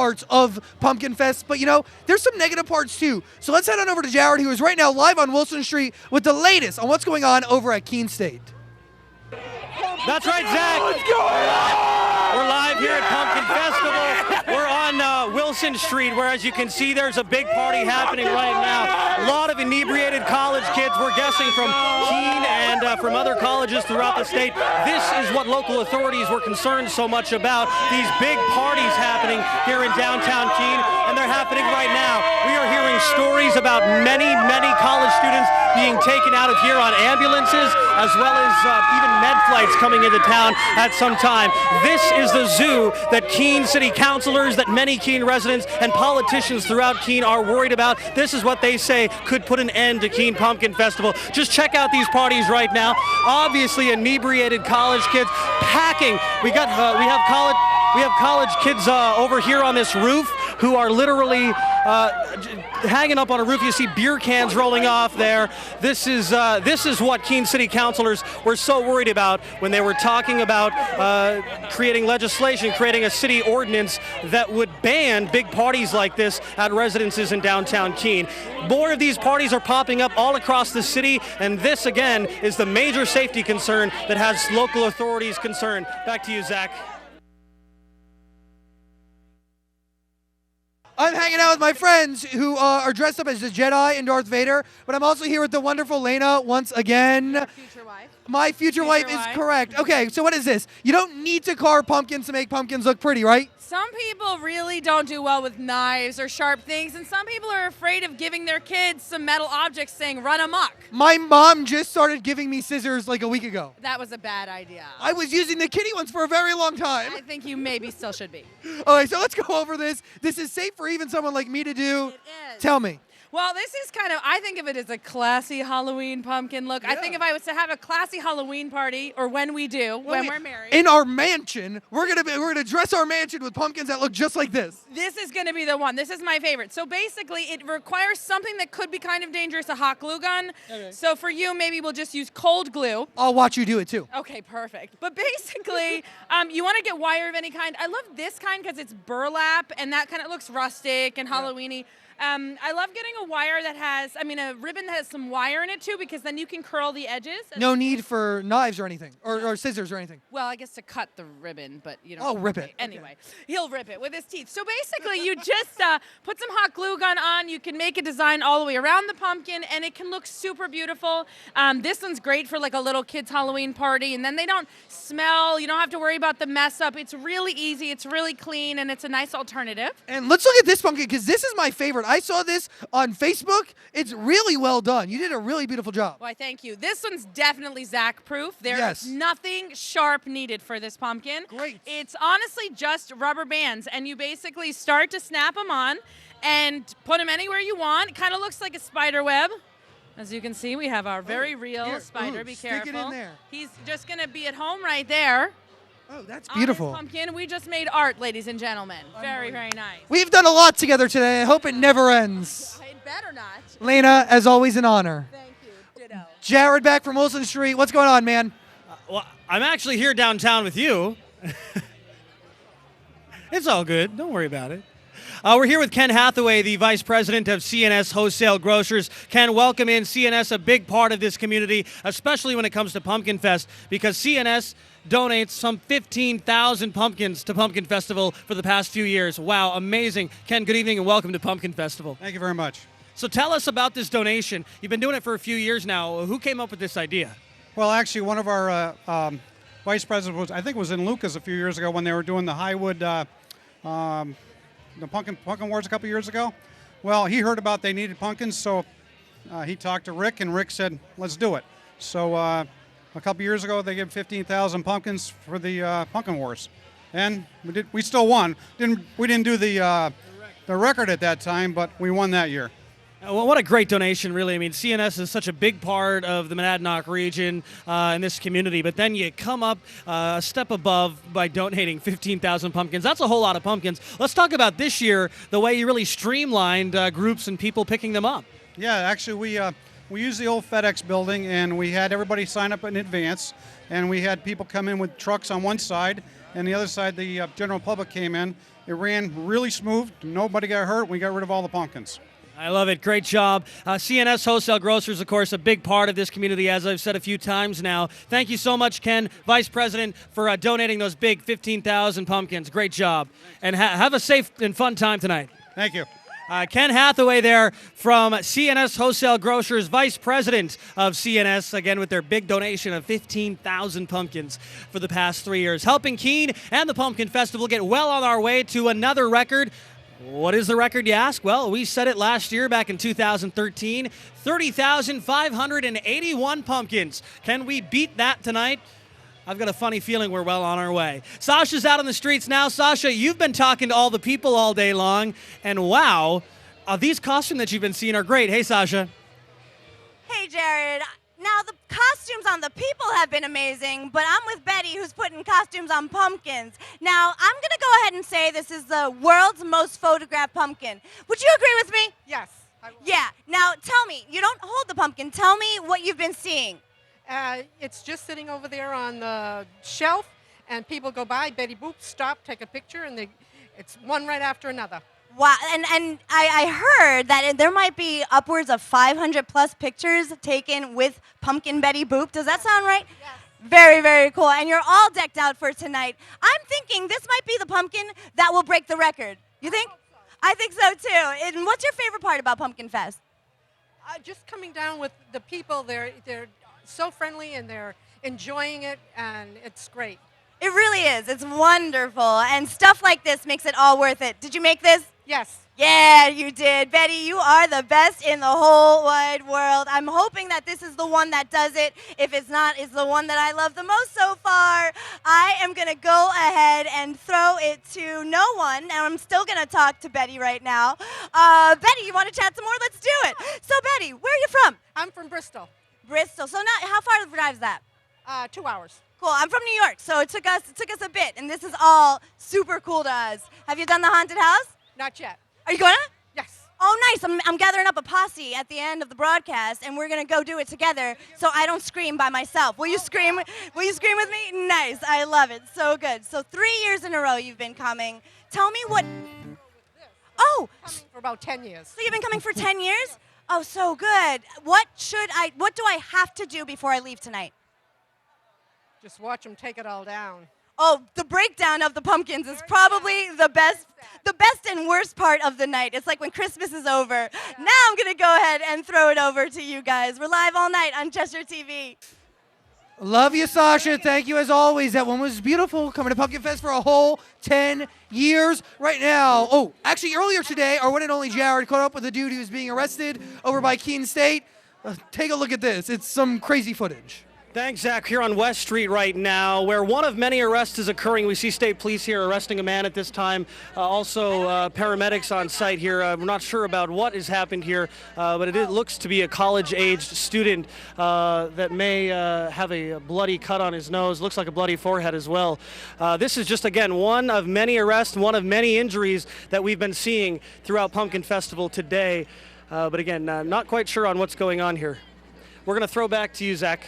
parts of Pumpkin Fest, but there's some negative parts too. So let's head on over to Jared, who is right now live on Wilson Street with the latest on what's going on over at Keene State. That's right, Zach. What's going on? We're live here at Pumpkin Festival. We're on Wilson Street, where, as you can see, there's a big party happening right now. A lot of inebriated college kids, we're guessing, from Keene and from other colleges throughout the state. This is what local authorities were concerned so much about, these big parties happening here in downtown Keene, and they're happening right now. We are hearing stories about many college students being taken out of here on ambulances, as well as even med flights coming into town at some time. This is the zoo that Keene City Councilors, that many Keene residents and politicians throughout Keene are worried about. This is what they say could put an end to Keene Pumpkin Festival. Just check out these parties right now. Obviously inebriated college kids packing. We have college kids over here on this roof who are literally hanging up on a roof. You see beer cans rolling off there. This is what Keene City Councilors were so worried about when they were talking about creating legislation, creating a city ordinance that would ban big parties like this at residences in downtown Keene. More of these parties are popping up all across the city, and this again is the major safety concern that has local authorities concerned. Back to you, Zach. I'm hanging out with my friends who are dressed up as the Jedi and Darth Vader, but I'm also here with the wonderful Lena once again. Your future wife. My future wife is correct. Okay, so what is this? You don't need to carve pumpkins to make pumpkins look pretty, right? Some people really don't do well with knives or sharp things, and some people are afraid of giving their kids some metal objects saying, run amok. My mom just started giving me scissors like a week ago. That was a bad idea. I was using the kitty ones for a very long time. I think you maybe still should be. All right, so let's go over this. This is safe for even someone like me to do. It is. Tell me. Well, this is I think of it as a classy Halloween pumpkin look. Yeah. I think if I was to have a classy Halloween party, or when we do, when we're married. In our mansion, we're gonna dress our mansion with pumpkins that look just like this. This is going to be the one. This is my favorite. So basically, it requires something that could be kind of dangerous, a hot glue gun. Okay. So for you, maybe we'll just use cold glue. I'll watch you do it too. Okay, perfect. But basically, you want to get wire of any kind. I love this kind because it's burlap, and that kind of looks rustic and Halloween-y. I love getting a wire that has, a ribbon that has some wire in it too, because then you can curl the edges. No need for knives or anything, or scissors or anything. Well, I guess to cut the ribbon, but you know. Oh, rip it. Anyway, he'll rip it with his teeth. So basically, you just put some hot glue gun on. You can make a design all the way around the pumpkin, and it can look super beautiful. This one's great for like a little kid's Halloween party, and then they don't smell. You don't have to worry about the mess up. It's really easy. It's really clean, and it's a nice alternative. And let's look at this pumpkin, because this is my favorite. I saw this on Facebook. It's really well done. You did a really beautiful job. Why, thank you. This one's definitely Zach-proof. There's Yes. nothing sharp needed for this pumpkin. Great. It's honestly just rubber bands, and you basically start to snap them on and put them anywhere you want. It kind of looks like a spider web. As you can see, we have our very real spider. Be stick careful. it in there. He's just going to be at home right there. Oh, that's On beautiful. this pumpkin. We just made art, ladies and gentlemen. Very, very nice. We've done a lot together today. I hope it never ends. It better not. Lena, as always, an honor. Thank you. Ditto. Jared back from Wilson Street. What's going on, man? Well, I'm actually here downtown with you. It's all good. Don't worry about it. We're here with Ken Hathaway, the Vice President of CNS Wholesale Grocers. Ken, welcome in. CNS, a big part of this community, especially when it comes to Pumpkin Fest, because CNS donates some 15,000 pumpkins to Pumpkin Festival for the past few years. Wow, amazing. Ken, good evening and welcome to Pumpkin Festival. Thank you very much. So tell us about this donation. You've been doing it for a few years now. Who came up with this idea? Well, actually, one of our vice presidents was, I think, was in Lucas a few years ago when they were doing the Highwood, the Pumpkin Wars a couple years ago. Well, he heard about they needed pumpkins, so he talked to Rick, and Rick said, "Let's do it." So a couple years ago, they gave 15,000 pumpkins for the Pumpkin Wars, and we still won. We didn't do the record at that time, but we won that year. Well, what a great donation, really. I mean, CNS is such a big part of the Monadnock region and this community, but then you come up a step above by donating 15,000 pumpkins. That's a whole lot of pumpkins. Let's talk about this year, the way you really streamlined groups and people picking them up. Yeah, actually, we used the old FedEx building, and we had everybody sign up in advance, and we had people come in with trucks on one side, and the other side, the general public came in, It ran really smooth. Nobody got hurt. We got rid of all the pumpkins. I love it. Great job. CNS Wholesale Grocers, of course, a big part of this community, as I've said a few times now. Thank you so much, Ken, Vice President, for donating those big 15,000 pumpkins. Great job. And have a safe and fun time tonight. Thank you. Ken Hathaway there from CNS Wholesale Grocers, Vice President of CNS, again with their big donation of 15,000 pumpkins for the past 3 years, helping Keene and the Pumpkin Festival get well on our way to another record. What is the record, you ask? Well, we set it last year back in 2013, 30,581 pumpkins. Can we beat that tonight? I've got a funny feeling we're well on our way. Sasha's out on the streets now. Sasha, you've been talking to all the people all day long, and wow, these costumes that you've been seeing are great. Hey, Sasha. Hey, Jared. Now, the costumes on the people have been amazing, but I'm with Betty, who's putting costumes on pumpkins. Now, I'm going to go ahead and say this is the world's most photographed pumpkin. Would you agree with me? Yes. I will. Yeah. Now, tell me, you don't hold the pumpkin. Tell me what you've been seeing. It's just sitting over there on the shelf, and people go by. Betty Boop, stop, take a picture, and it's one right after another. Wow, and I heard that there might be upwards of 500 plus pictures taken with Pumpkin Betty Boop. Does that sound right? Yes. Very, very cool. And you're all decked out for tonight. I'm thinking this might be the pumpkin that will break the record. You think? I think so too. And what's your favorite part about Pumpkin Fest? Just coming down with the people, they're so friendly and they're enjoying it, and it's great. It really is. It's wonderful. And stuff like this makes it all worth it. Did you make this? Yes. Yeah, you did. Betty, you are the best in the whole wide world. I'm hoping that this is the one that does it. If it's not, it's the one that I love the most so far. I am going to go ahead and throw it to no one, and I'm still going to talk to Betty right now. Betty, you want to chat some more? Let's do it. So, Betty, where are you from? I'm from Bristol. Bristol. So, now, how far of the drive is that? 2 hours. Cool. I'm from New York, so it took us a bit, and this is all super cool to us. Have you done the haunted house? Not yet. Are you gonna? Yes. Oh, nice. I'm gathering up a posse at the end of the broadcast, and we're gonna go do it together so I don't scream by myself. Will you scream? Will you scream with me? Nice. I love it. So good. So 3 years in a row you've been coming. Tell me what. Oh. Coming for about 10 years. So you've been coming for 10 years? Oh, so good. What do I have to do before I leave tonight? Just watch them take it all down. Oh, the breakdown of the pumpkins is probably the best and worst part of the night. It's like when Christmas is over. Yeah. Now I'm going to go ahead and throw it over to you guys. We're live all night on Chester TV. Love you, Sasha. Thank you as always. That one was beautiful. Coming to Pumpkin Fest for a whole 10 years right now. Oh, actually, earlier today, our one and only Jared caught up with a dude who was being arrested over by Keene State. Take a look at this. It's some crazy footage. Thanks, Zach. Here on West Street right now, where one of many arrests is occurring. We see state police here arresting a man at this time. Also, paramedics on site here. We're not sure about what has happened here, but it looks to be a college-aged student that may have a bloody cut on his nose. Looks like a bloody forehead as well. This is just, again, one of many arrests, one of many injuries that we've been seeing throughout Pumpkin Festival today. But again, not quite sure on what's going on here. We're going to throw back to you, Zach.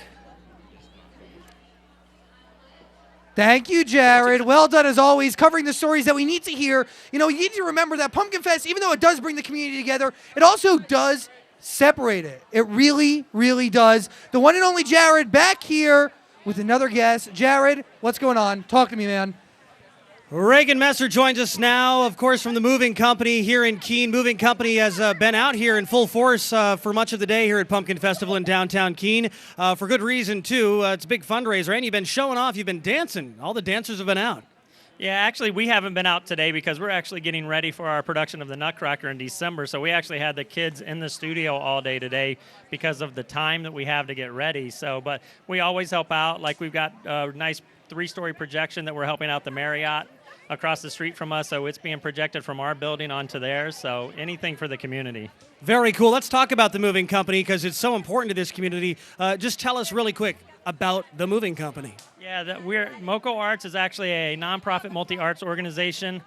Thank you, Jared. Well done, as always, covering the stories that we need to hear. You know, you need to remember that Pumpkin Fest, even though it does bring the community together, it also does separate it. It really, really does. The one and only Jared back here with another guest. Jared, what's going on? Talk to me, man. Reagan Messer joins us now, of course, from the Moving Company here in Keene. Moving Company has been out here in full force for much of the day here at Pumpkin Festival in downtown Keene, for good reason, too. It's a big fundraiser, and you've been showing off, you've been dancing. All the dancers have been out. Yeah, actually, we haven't been out today because we're actually getting ready for our production of the Nutcracker in December, so we actually had the kids in the studio all day today because of the time that we have to get ready. So, but we always help out. Like, we've got a nice 3-story projection that we're helping out the Marriott across the street from us, so it's being projected from our building onto theirs, so anything for the community. Very cool. Let's talk about the Moving Company because it's so important to this community. Just tell us really quick about the Moving Company. Yeah, MoCo Arts is actually a nonprofit multi-arts organization,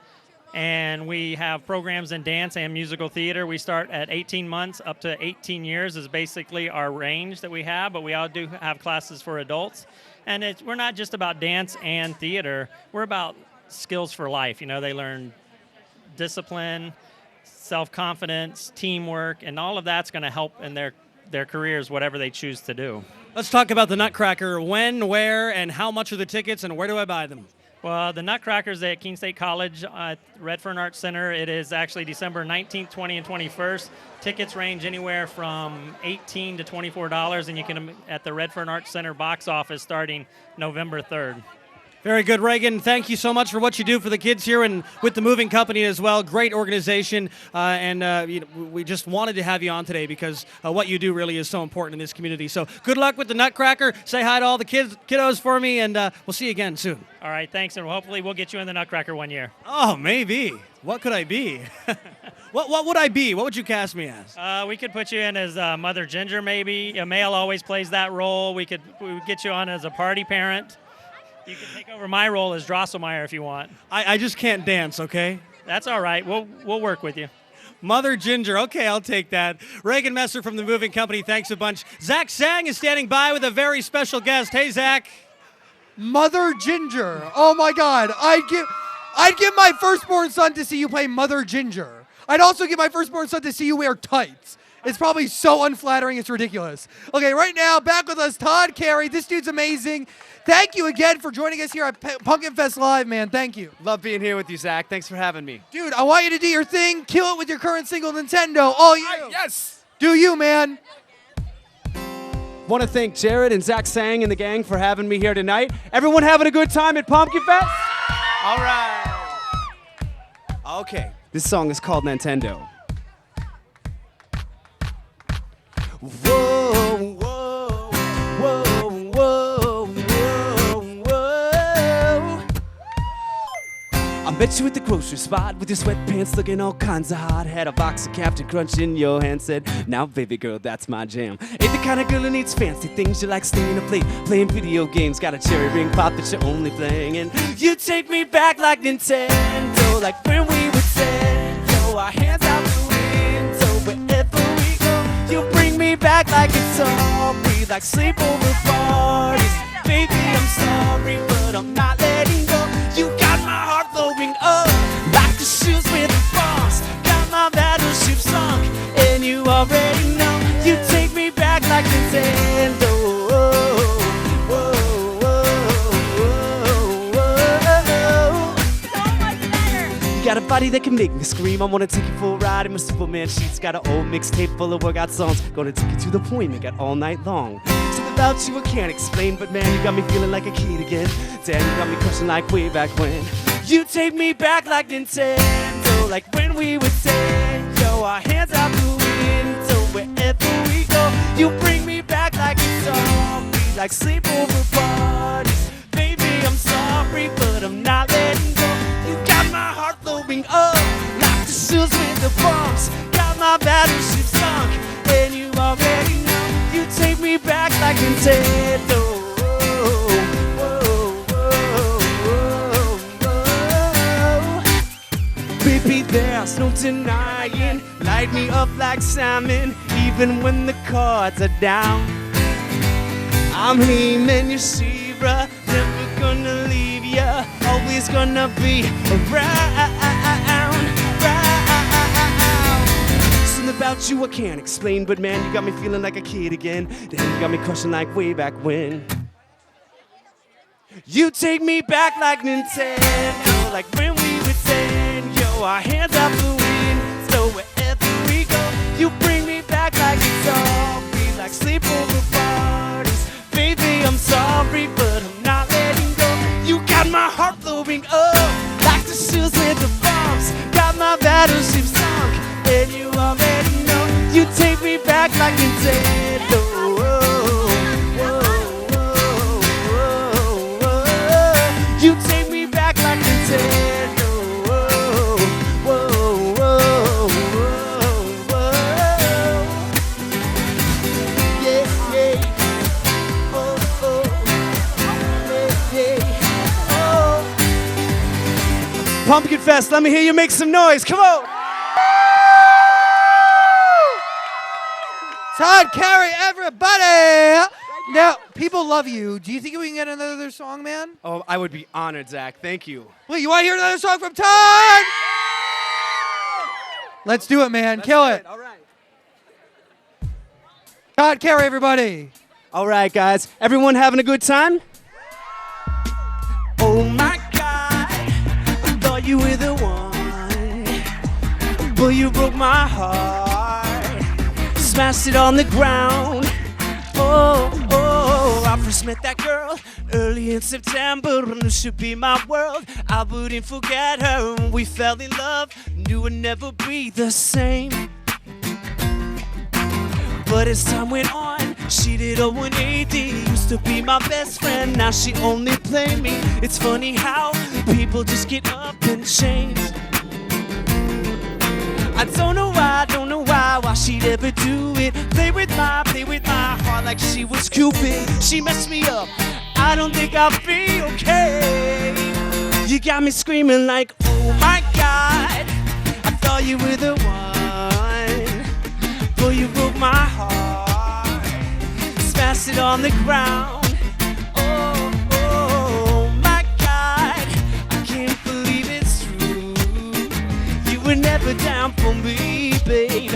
and we have programs in dance and musical theater. We start at 18 months up to 18 years is basically our range that we have, but we all do have classes for adults. And we're not just about dance and theater. We're about skills for life. You know, they learn discipline, self-confidence, teamwork, and all of that's going to help in their careers, whatever they choose to do. Let's talk about the Nutcracker. When, where, and how much are the tickets, and where do I buy them? Well, the Nutcracker's at Keene State College at Redfern Arts Center. It is actually December 19th, 20th, and 21st. Tickets range anywhere from $18 to $24, and you can at the Redfern Arts Center box office starting November 3rd. Very good, Reagan. Thank you so much for what you do for the kids here and with the moving company as well. Great organization, we just wanted to have you on today because what you do really is so important in this community. So good luck with the Nutcracker. Say hi to all the kiddos for me, and we'll see you again soon. All right, thanks, and hopefully we'll get you in the Nutcracker one year. Oh, maybe. What could I be? What would I be? What would you cast me as? We could put you in as Mother Ginger, maybe. A male always plays that role. We would get you on as a party parent. You can take over my role as Drosselmeyer if you want. I just can't dance, okay? That's all right. We'll work with you. Mother Ginger. Okay, I'll take that. Reagan Messer from the Moving Company, thanks a bunch. Zach Sang is standing by with a very special guest. Hey, Zach. Mother Ginger. Oh my God. I'd give my firstborn son to see you play Mother Ginger. I'd also give my firstborn son to see you wear tights. It's probably so unflattering, it's ridiculous. Okay, right now, back with us, Todd Carey. This dude's amazing. Thank you again for joining us here at Pumpkin Fest Live, man. Thank you. Love being here with you, Zach. Thanks for having me. Dude, I want you to do your thing. Kill it with your current single, Nintendo. All you. Yes! Do you, man. Want to thank Jared and Zach Sang and the gang for having me here tonight. Everyone having a good time at Pumpkin Fest? All right. Okay, this song is called Nintendo. Whoa, whoa, whoa, whoa, whoa, whoa. I met you at the grocery spot with your sweatpants looking all kinds of hot. Had a box of Captain Crunch in your hand, said, now baby girl, that's my jam. Ain't the kind of girl who needs fancy things. You like staying up late, playing video games. Got a cherry ring pop that you're only playing. And you take me back like Nintendo, like when we would send our hands out the window wherever we go. You bring me back like it's all free, like sleepover parties. Baby, I'm sorry, but I'm not letting go. You got my heart blowing up, like the shoes with the bombs. Got my battleship sunk, and you already know. You take me back like Nintendo. Whoa, whoa, whoa. So much better. You got a body that can make me scream. I wanna take you for a ride in my Superman sheets. Got an old mixtape full of workout songs. Gonna take you to the appointment, got all night long. Something about you I can't explain, but man, you got me feeling like a kid again. Damn, you got me crushing like way back when. You take me back like Nintendo, like when we would throw our hands out the window wherever we go. You bring me back like it's all free, like sleepover parties. Baby, I'm sorry, but I'm not letting go. You got my heart blowing up, like the shoes with the bumps. Got my battleship sunk, and you already know. You take me back like Nintendo. Whoa, whoa, whoa, whoa. Baby, there's no denying. Light me up like salmon, even when the cards are down. I'm him and your Shira, never gonna leave ya, always gonna be around. Something about you I can't explain, but man, you got me feeling like a kid again. Damn, you got me crushing like way back when. You take me back like Nintendo, like when we would send our hands out the window wherever we go. You bring me back like it's all free, like sleepover parties. Baby, I'm sorry, but I'm not letting go. You got my heart blowing up, like the shoes with the bombs. Got my battleship sunk, and you already know. You take me back like Nintendo. You take me back like Nintendo. Yeah, yeah. Oh, oh. Yeah, yeah. Oh. Pumpkin Fest, let me hear you make some noise. Come on. Todd Carey, everybody. Now, people love you. Do you think we can get another song, man? Oh, I would be honored, Zach. Thank you. Wait, you want to hear another song from Todd? Let's do it, man. Kill it. All right. Todd Carey, everybody. All right, guys. Everyone having a good time? Oh my God, I thought you were the one, but you broke my heart, smashed it on the ground. Oh, I first met that girl early in September, and this should be my world. I wouldn't forget her when we fell in love, knew it'd never be the same. But as time went on, she did a 180. Used to be my best friend, now she only play me. It's funny how people just get up and change. I don't know why she'd ever do it. Play with my heart like she was Cupid. She messed me up, I don't think I'll be okay. You got me screaming like, oh my God, I thought you were the one. Boy, you broke my heart, smashed it on the ground. Oh my God, I can't believe it's true. You were never down for me, babe.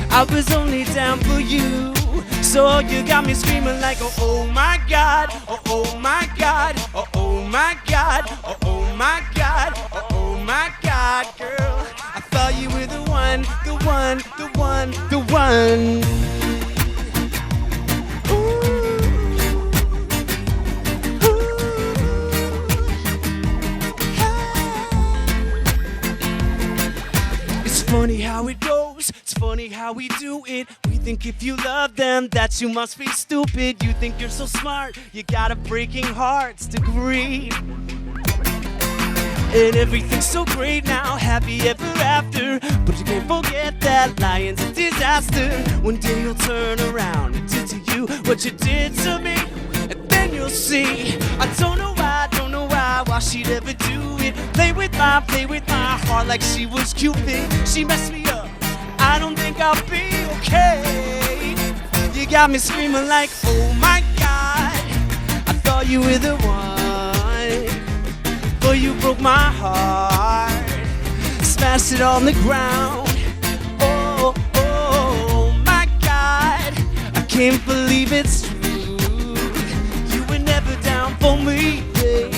I was only down for you. So you got me screaming like, oh my God, oh my God, oh my God, oh my God, oh my God, girl. I thought you were the one, the one, the one, the one. It's funny how it goes, it's funny how we do it. We think if you love them that you must be stupid. You think you're so smart, you got a breaking heart's degree. And everything's so great now, happy ever after. But you can't forget that lion's a disaster. One day you'll turn around and do to you what you did to me, and then you'll see. I don't know why she'd ever do it. Play with my heart like she was Cupid. She messed me up, I don't think I'll be okay. You got me screaming like, oh my God, I thought you were the one. Boy, you broke my heart, smashed it on the ground. Oh my God, I can't believe it's true. You were never down for me, babe.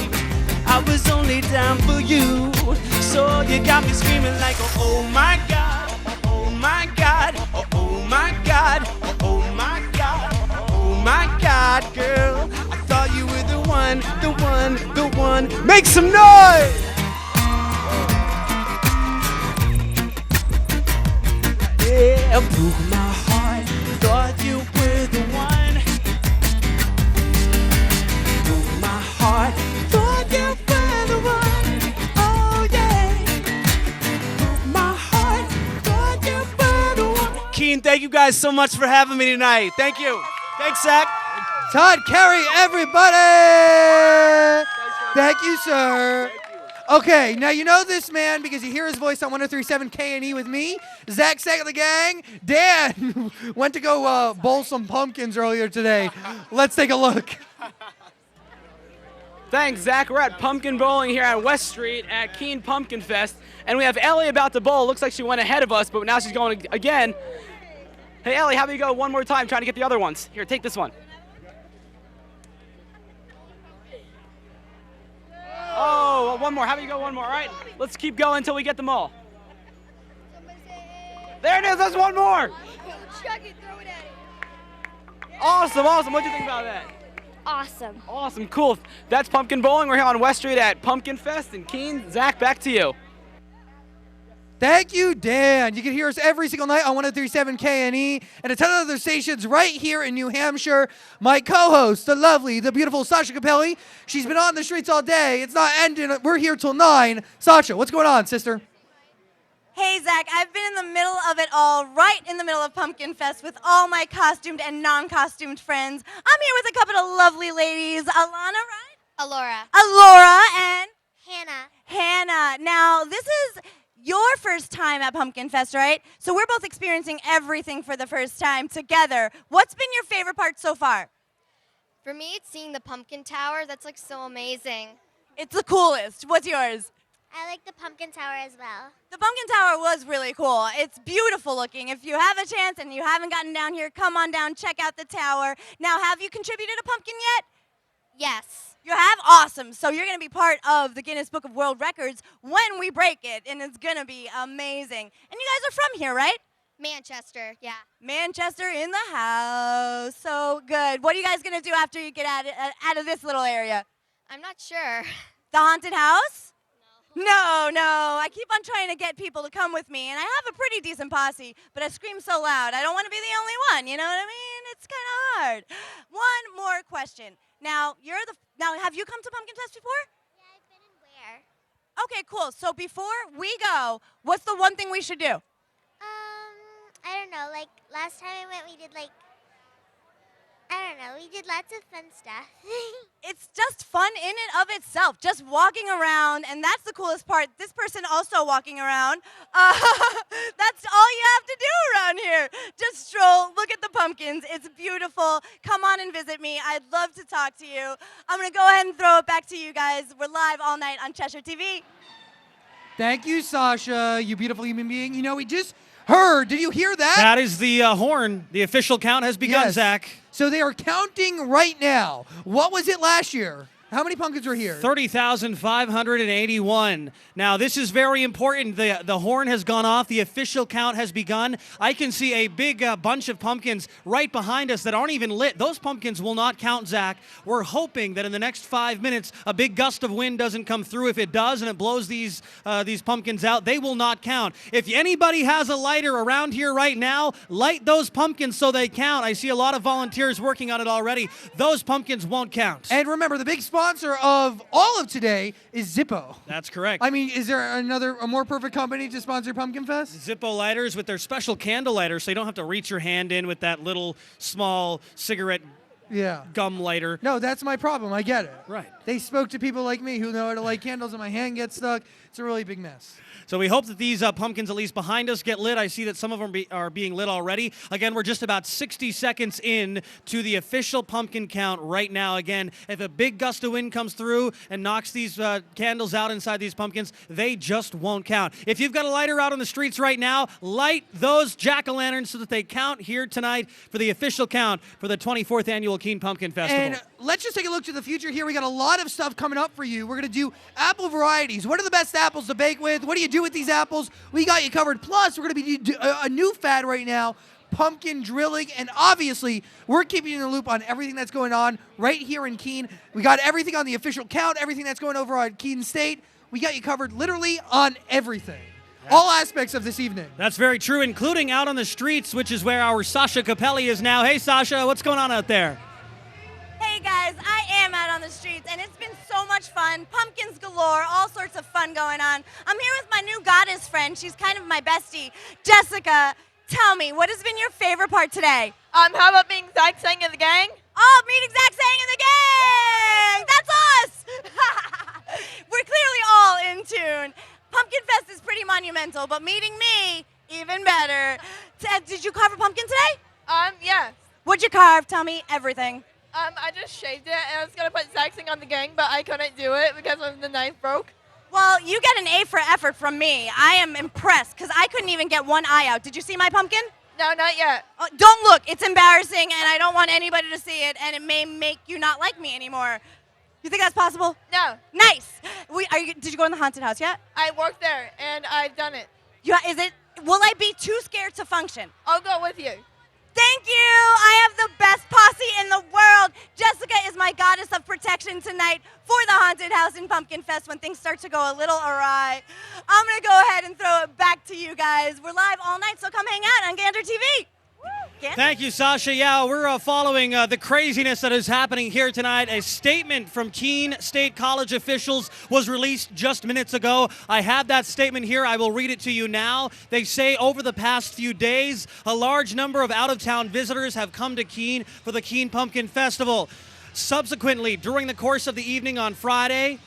I was only down for you. So you got me screaming like, oh my God, oh my God, oh my God, oh my God, oh my God, girl. I thought you were the one, the one, the one. Make some noise! Yeah, broke my heart, thought you were the one. Broke my heart, thought you were the one. Oh yeah. Broke my heart, thought you were the one. Keen, thank you guys so much for having me tonight. Thank you. Thanks, Zach. Todd Carey, everybody. Thank you, sir. Okay, now you know this man because you hear his voice on 103.7 K&E with me, Zach Sack of the gang. Dan went to go bowl some pumpkins earlier today. Let's take a look. Thanks, Zach. We're at pumpkin bowling here at West Street at Keene Pumpkin Fest, and we have Ellie about to bowl. Looks like she went ahead of us, but now she's going again. Hey, Ellie, how about you go one more time trying to get the other ones? Here, take this one. Oh, well, one more. How about you go one more, all right? Let's keep going until we get them all. There it is. There's one more. Awesome, awesome. What'd you think about that? Awesome. Awesome, cool. That's pumpkin bowling. We're here on West Street at Pumpkin Fest in Keene. Zach, back to you. Thank you, Dan. You can hear us every single night on 103.7 K&E and a ton of other stations right here in New Hampshire. My co-host, the lovely, the beautiful Sasha Capelli. She's been on the streets all day. It's not ending. We're here till 9. Sasha, what's going on, sister? Hey, Zach, I've been in the middle of it all, right in the middle of Pumpkin Fest with all my costumed and non-costumed friends. I'm here with a couple of lovely ladies, Alana, right? Alora, and? Hannah. Now, this is your first time at Pumpkin Fest, right? So we're both experiencing everything for the first time together. What's been your favorite part so far? For me, it's seeing the pumpkin tower. That's like so amazing. It's the coolest. What's yours? I like the pumpkin tower as well. The pumpkin tower was really cool. It's beautiful looking. If you have a chance and you haven't gotten down here, come on down, check out the tower. Now, have you contributed a pumpkin yet? Yes. You have? Awesome. So you're going to be part of the Guinness Book of World Records when we break it, and it's going to be amazing. And you guys are from here, right? Manchester, yeah. Manchester in the house. So good. What are you guys going to do after you get out of this little area? I'm not sure. The haunted house? No. I keep on trying to get people to come with me, and I have a pretty decent posse, but I scream so loud. I don't want to be the only one, you know what I mean? It's kind of hard. One more question. Now, have you come to Pumpkin Fest before? Yeah, I've been in where? Okay, cool. So before we go, what's the one thing we should do? I don't know. Like, last time I went, we did, we did lots of fun stuff. It's just fun in and of itself, just walking around, and that's the coolest part. This person also walking around. That's all you have to do around here. Just stroll, look at the pumpkins. It's beautiful. Come on and visit me. I'd love to talk to you. I'm going to go ahead and throw it back to you guys. We're live all night on Cheshire TV. Thank you, Sasha, you beautiful human being. You know, we just heard, did you hear that? That is the horn. The official count has begun, Yes. Zach. So they are counting right now. What was it last year? How many pumpkins were here? 30,581. Now, this is very important. The horn has gone off. The official count has begun. I can see a big bunch of pumpkins right behind us that aren't even lit. Those pumpkins will not count, Zach. We're hoping that in the next 5 minutes, a big gust of wind doesn't come through. If it does and it blows these pumpkins out, they will not count. If anybody has a lighter around here right now, light those pumpkins so they count. I see a lot of volunteers working on it already. Those pumpkins won't count. And remember, the big sponsor of all of today is Zippo. That's correct. I mean, is there a more perfect company to sponsor Pumpkin Fest? Zippo lighters with their special candle lighter, so you don't have to reach your hand in with that little small cigarette gum lighter. No, that's my problem. I get it. Right. They spoke to people like me who know how to light candles and my hand gets stuck. It's a really big mess. So we hope that these pumpkins, at least behind us, get lit. I see that some of them are being lit already. Again, we're just about 60 seconds in to the official pumpkin count right now. Again, if a big gust of wind comes through and knocks these candles out inside these pumpkins, they just won't count. If you've got a lighter out on the streets right now, light those jack-o'-lanterns so that they count here tonight for the official count for the 24th Annual Keene Pumpkin Festival. And let's just take a look to the future here. We got a lot of stuff coming up for you. We're going to do apple varieties. What are the best apples to bake with? What do you do with these apples? We got you covered. Plus, we're going to be a new fad right now, pumpkin drilling. And obviously, we're keeping you in the loop on everything that's going on right here in Keene. We got everything on the official count, everything that's going over on Keene State. We got you covered literally on everything. All aspects of this evening. That's very true, including out on the streets, which is where our Sasha Capelli is now. Hey, Sasha, what's going on out there? Hey guys, I am out on the streets, and it's been so much fun. Pumpkins galore, all sorts of fun going on. I'm here with my new goddess friend. She's kind of my bestie, Jessica. Tell me, what has been your favorite part today? How about being Zach saying in the gang? Oh, meeting Zach saying in the gang! That's us! We're clearly all in tune. Pumpkin Fest is pretty monumental, but meeting me, even better. Did you carve a pumpkin today? Yes. What'd you carve? Tell me everything. I just shaved it, and I was gonna put Zach saying on the gang, but I couldn't do it because the knife broke. Well, you get an A for effort from me. I am impressed, because I couldn't even get one eye out. Did you see my pumpkin? No, not yet. Don't look. It's embarrassing, and I don't want anybody to see it, and it may make you not like me anymore. You think that's possible? No. Nice. Did you go in the haunted house yet? I worked there, and I've done it. Will I be too scared to function? I'll go with you. Thank you. I have the best posse in the world. Jessica is my goddess of protection tonight for the haunted house in Pumpkin Fest when things start to go a little awry. I'm going to go ahead and throw it back to you guys. We're live all night, so come hang out on Gander TV. Thank you, Sasha. Yeah, we're following the craziness that is happening here tonight. A statement from Keene State College officials was released just minutes ago. I have that statement here. I will read it to you now. They say over the past few days, a large number of out-of-town visitors have come to Keene for the Keene Pumpkin Festival. Subsequently, during the course of the evening on Friday,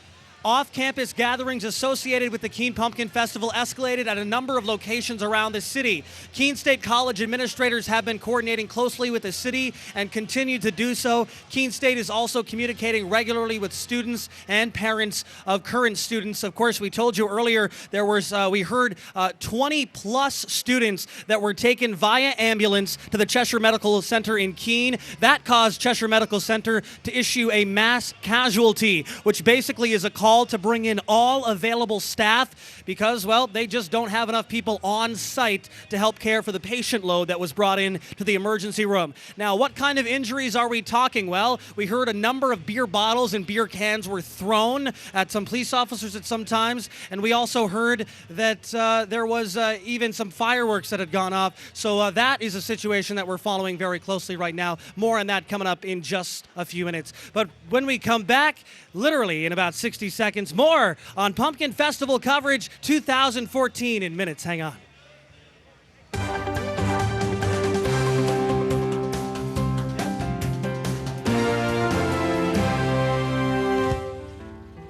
Off-campus gatherings associated with the Keene Pumpkin Festival escalated at a number of locations around the city. Keene State College administrators have been coordinating closely with the city and continue to do so. Keene State is also communicating regularly with students and parents of current students. Of course, we told you earlier there was, we heard 20-plus students that were taken via ambulance to the Cheshire Medical Center in Keene. That caused Cheshire Medical Center to issue a mass casualty, which basically is a call to bring in all available staff because, well, they just don't have enough people on site to help care for the patient load that was brought in to the emergency room. Now, what kind of injuries are we talking? Well, we heard a number of beer bottles and beer cans were thrown at some police officers at some times, and we also heard that there was even some fireworks that had gone off. So that is a situation that we're following very closely right now. More on that coming up in just a few minutes. But when we come back, literally in about 60 seconds, more on Pumpkin Festival coverage 2014 in minutes. Hang on.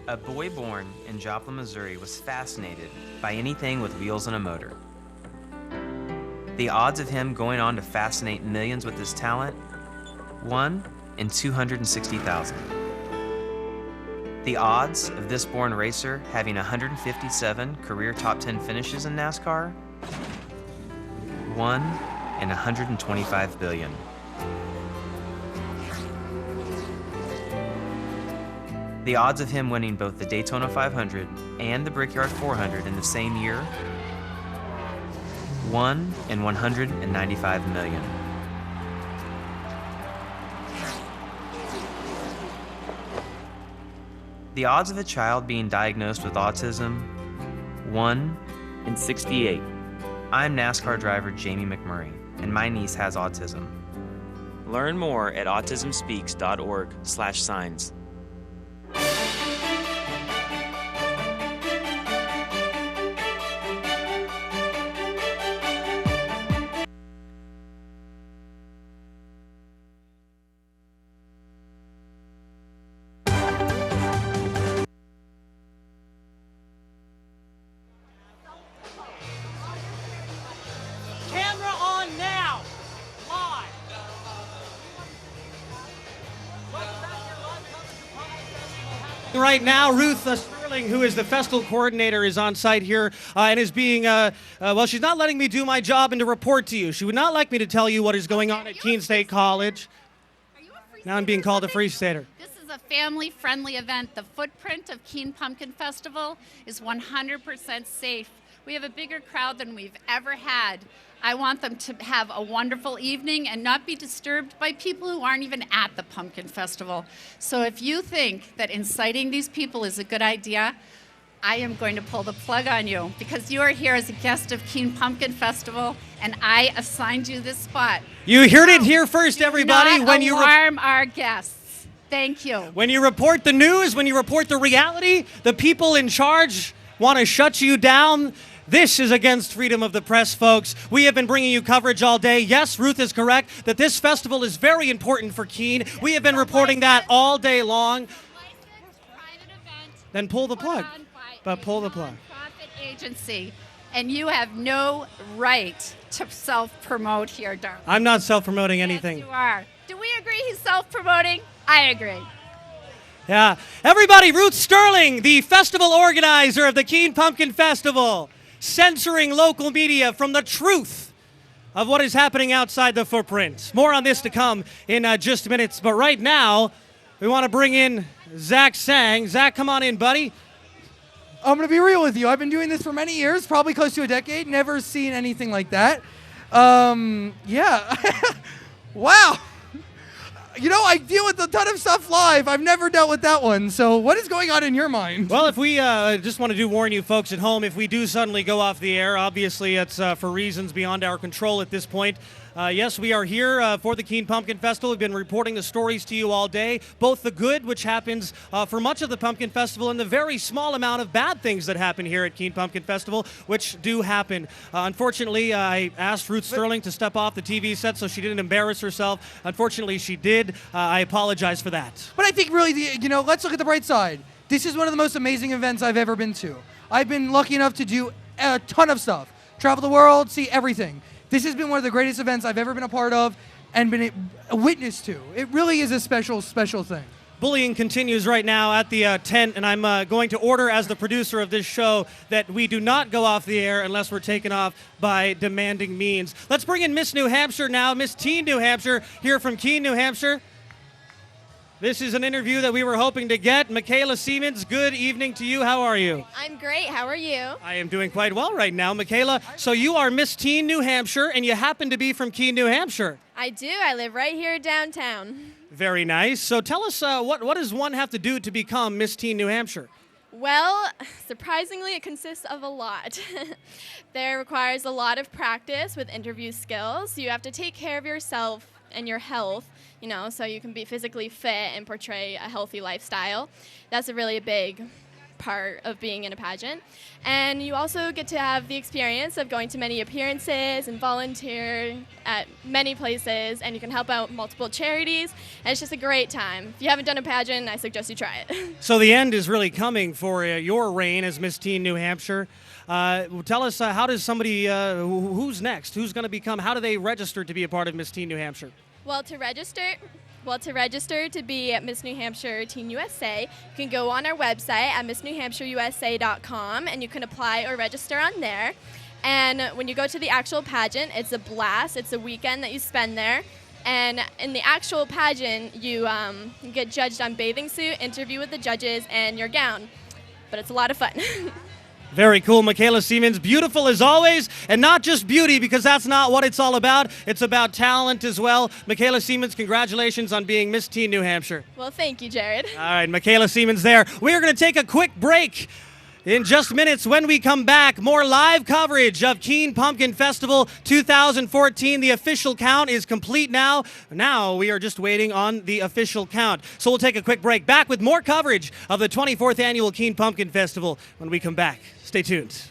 A boy born in Joplin, Missouri was fascinated by anything with wheels and a motor. The odds of him going on to fascinate millions with his talent? 1 in 260,000. The odds of this born racer having 157 career top 10 finishes in NASCAR? 1 in 125 billion. The odds of him winning both the Daytona 500 and the Brickyard 400 in the same year? 1 in 195 million. The odds of a child being diagnosed with autism? 1 in 68. I'm NASCAR driver Jamie McMurray, and my niece has autism. Learn more at autismspeaks.org/signs. Camera on now. Live. Right now, Ruth Sterling, who is the festival coordinator, is on site here and is being, well, she's not letting me do my job and to report to you. She would not like me to tell you what is going on at Keene State College. Now I'm being called a free stater. This is a family-friendly event. The footprint of Keene Pumpkin Festival is 100% safe. We have a bigger crowd than we've ever had. I want them to have a wonderful evening and not be disturbed by people who aren't even at the Pumpkin Festival. So if you think that inciting these people is a good idea, I am going to pull the plug on you because you are here as a guest of Keene Pumpkin Festival and I assigned you this spot. You heard it here first, everybody. Do not alarm our guests. Thank you. When you report the news, when you report the reality, the people in charge want to shut you down. This is against freedom of the press, folks. We have been bringing you coverage all day. Yes, Ruth is correct that this festival is very important for Keene. We have been reporting that all day long. Then pull the plug. But pull the plug. Profit agency, and you have no right to self-promote here, darling. I'm not self-promoting anything. Yes, you are. Do we agree he's self-promoting? I agree. Yeah. Everybody, Ruth Sterling, the festival organizer of the Keene Pumpkin Festival, censoring local media from the truth of what is happening outside the footprint. More on this to come in just minutes. But right now, we want to bring in Zach Sang. Zach, come on in, buddy. I'm going to be real with you. I've been doing this for many years, probably close to a decade. Never seen anything like that. Yeah. Wow. You know, I deal with a ton of stuff live. I've never dealt with that one. So what is going on in your mind? Well, if we just wanted to warn you folks at home, if we do suddenly go off the air, obviously it's for reasons beyond our control at this point. Yes, we are here for the Keene Pumpkin Festival. We've been reporting the stories to you all day, both the good, which happens for much of the Pumpkin Festival, and the very small amount of bad things that happen here at Keene Pumpkin Festival, which do happen. Unfortunately, I asked Ruth Sterling to step off the TV set so she didn't embarrass herself. Unfortunately, she did. I apologize for that. But I think really, let's look at the bright side. This is one of the most amazing events I've ever been to. I've been lucky enough to do a ton of stuff. Travel the world, see everything. This has been one of the greatest events I've ever been a part of and been a witness to. It really is a special, special thing. Bullying continues right now at the tent, and I'm going to order as the producer of this show that we do not go off the air unless we're taken off by demanding means. Let's bring in Miss New Hampshire now, Miss Teen New Hampshire, here from Keene, New Hampshire. This is an interview that we were hoping to get. Michaela Siemens, good evening to you. How are you? I'm great. How are you? I am doing quite well right now. Michaela, so you are Miss Teen New Hampshire, and you happen to be from Keene, New Hampshire. I do. I live right here downtown. Very nice. So tell us, what does one have to do to become Miss Teen New Hampshire? Well, surprisingly, it consists of a lot. There requires a lot of practice with interview skills. You have to take care of yourself and your health, so you can be physically fit and portray a healthy lifestyle. That's a really big part of being in a pageant. And you also get to have the experience of going to many appearances and volunteer at many places, and you can help out multiple charities, and it's just a great time. If you haven't done a pageant, I suggest you try it. So the end is really coming for your reign as Miss Teen New Hampshire. Tell us, how does somebody, who's next? Who's going to become, how do they register to be a part of Miss Teen New Hampshire? Well, to register to be at Miss New Hampshire Teen USA, you can go on our website at missnewhampshireusa.com, and you can apply or register on there. And when you go to the actual pageant, it's a blast. It's a weekend that you spend there. And in the actual pageant, you get judged on bathing suit, interview with the judges, and your gown. But it's a lot of fun. Very cool. Michaela Siemens, beautiful as always, and not just beauty, because that's not what it's all about. It's about talent as well. Michaela Siemens, congratulations on being Miss Teen New Hampshire. Well, thank you, Jared. All right, Michaela Siemens there. We are going to take a quick break. In just minutes, when we come back, more live coverage of Keene Pumpkin Festival 2014. The official count is complete now. Now we are just waiting on the official count. So we'll take a quick break. Back with more coverage of the 24th Annual Keene Pumpkin Festival when we come back. Stay tuned.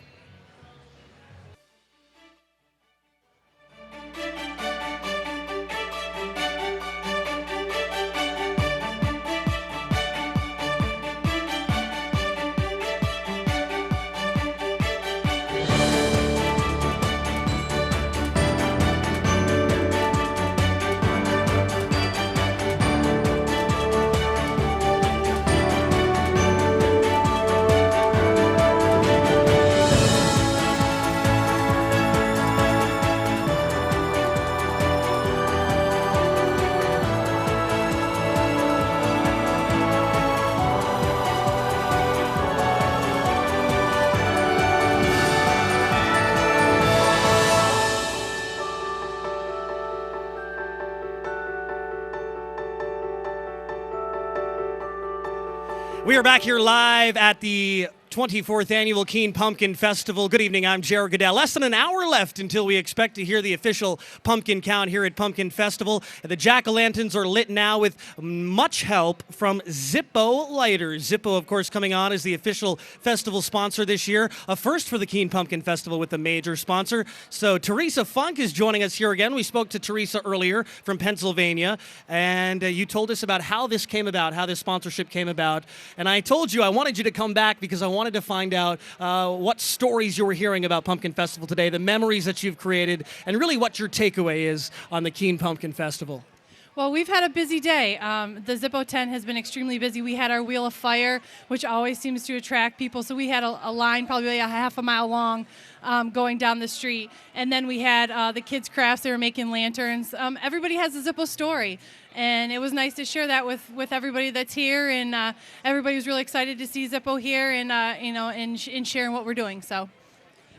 We are back here live at the 24th Annual Keene Pumpkin Festival. Good evening, I'm Jared Goodell. Less than an hour left until we expect to hear the official pumpkin count here at Pumpkin Festival. The jack-o'-lanterns are lit now with much help from Zippo lighters. Zippo, of course, coming on as the official festival sponsor this year. A first for the Keene Pumpkin Festival with a major sponsor. So Teresa Funk is joining us here again. We spoke to Teresa earlier from Pennsylvania, and you told us about how this came about, how this sponsorship came about. And I told you I wanted you to come back because I wanted to find out what stories you were hearing about Pumpkin Festival today, the memories that you've created, and really what your takeaway is on the Keene Pumpkin Festival. Well, we've had a busy day. The Zippo tent has been extremely busy. We had our Wheel of Fire, which always seems to attract people. So we had a line probably a half a mile long going down the street. And then we had the kids' crafts. They were making lanterns. Everybody has a Zippo story. And it was nice to share that with everybody that's here. And everybody was really excited to see Zippo here and, and sharing what we're doing. So.